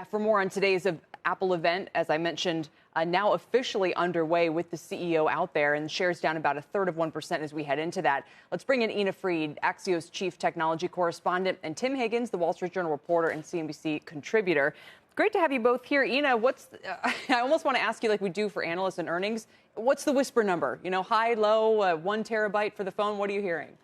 For more on today's Apple event, as I mentioned, now officially underway with the CEO out there, and shares down about 1/3 as we head into that. Let's bring in Ina Fried, Axios chief technology correspondent, and Tim Higgins, the Wall Street Journal reporter and CNBC contributor. Great to have you both here. Ina, I almost want to ask you like we do for analysts and earnings. What's the whisper number? High, low, 1 terabyte for the phone? What are you hearing?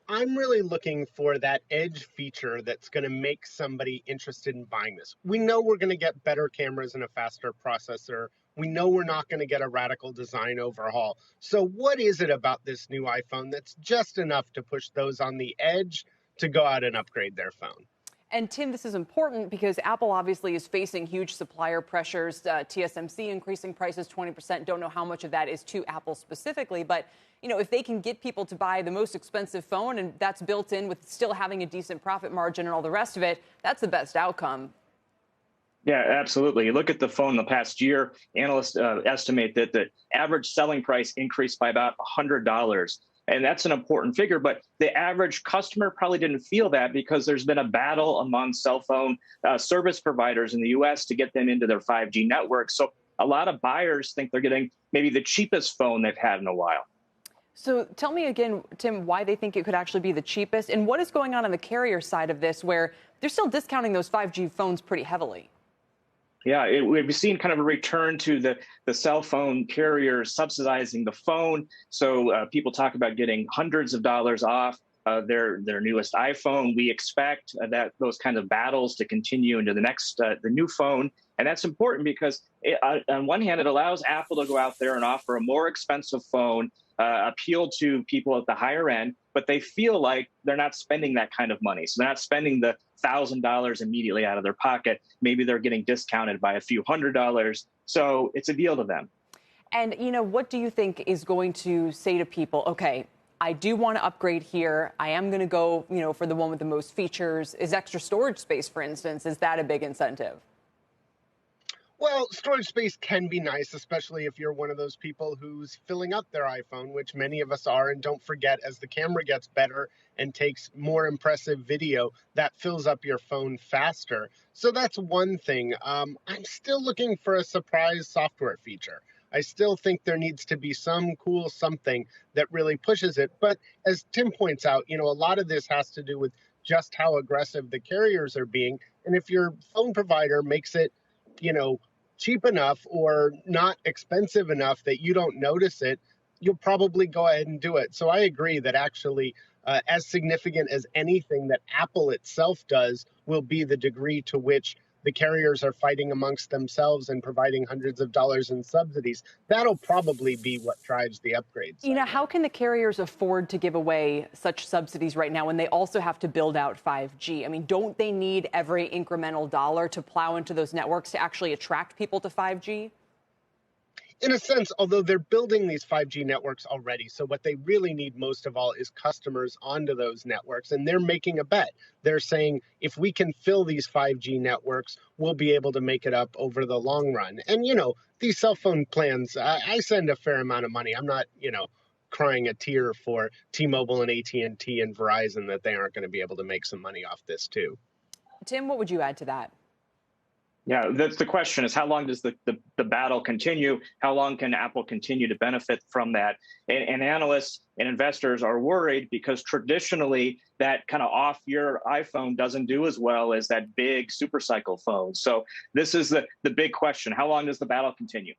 I'm really looking for that edge feature that's going to make somebody interested in buying this. We know we're going to get better cameras and a faster processor. We know we're not going to get a radical design overhaul. So what is it about this new iPhone that's just enough to push those on the edge to go out and upgrade their phone? And Tim, this is important because Apple obviously is facing huge supplier pressures. TSMC increasing prices 20%. Don't know how much of that is to Apple specifically, but if they can get people to buy the most expensive phone and that's built in with still having a decent profit margin and all the rest of it, that's the best outcome. Yeah, absolutely. You look at the phone the past year, analysts estimate that the average selling price increased by about $100. And that's an important figure, but the average customer probably didn't feel that because there's been a battle among cell phone service providers in the U.S. to get them into their 5G network. So a lot of buyers think they're getting maybe the cheapest phone they've had in a while. So tell me again, Tim, why they think it could actually be the cheapest and what is going on the carrier side of this where they're still discounting those 5G phones pretty heavily. Yeah, we've seen kind of a return to the cell phone carriers subsidizing the phone. So people talk about getting hundreds of dollars off their newest iPhone. We expect that those kind of battles to continue into the new phone. And that's important because on one hand, it allows Apple to go out there and offer a more expensive phone, appeal to people at the higher end, but they feel like they're not spending that kind of money. So they're not spending the $1,000 immediately out of their pocket. Maybe they're getting discounted by a few $100s. So it's a deal to them. And, what do you think is going to say to people, okay, I do want to upgrade here. I am going to go, for the one with the most features. Is extra storage space, for instance, is that a big incentive? Well, storage space can be nice, especially if you're one of those people who's filling up their iPhone, which many of us are. And don't forget, as the camera gets better and takes more impressive video, that fills up your phone faster. So that's one thing. I'm still looking for a surprise software feature. I still think there needs to be some cool something that really pushes it. But as Tim points out, a lot of this has to do with just how aggressive the carriers are being. And if your phone provider makes it, cheap enough or not expensive enough that you don't notice it, you'll probably go ahead and do it. So I agree that actually as significant as anything that Apple itself does will be the degree to which the carriers are fighting amongst themselves and providing hundreds of dollars in subsidies. That'll probably be what drives the upgrades. How can the carriers afford to give away such subsidies right now when they also have to build out 5G? I mean, don't they need every incremental dollar to plow into those networks to actually attract people to 5G? In a sense, although they're building these 5G networks already, so what they really need most of all is customers onto those networks, and they're making a bet. They're saying, if we can fill these 5G networks, we'll be able to make it up over the long run. And, these cell phone plans, I send a fair amount of money. I'm not, crying a tear for T-Mobile and AT&T and Verizon that they aren't going to be able to make some money off this too. Tim, what would you add to that? Yeah, that's the question is how long does the battle continue? How long can Apple continue to benefit from that? And analysts and investors are worried because traditionally that kind of off-year iPhone doesn't do as well as that big supercycle phone. So this is the big question. How long does the battle continue?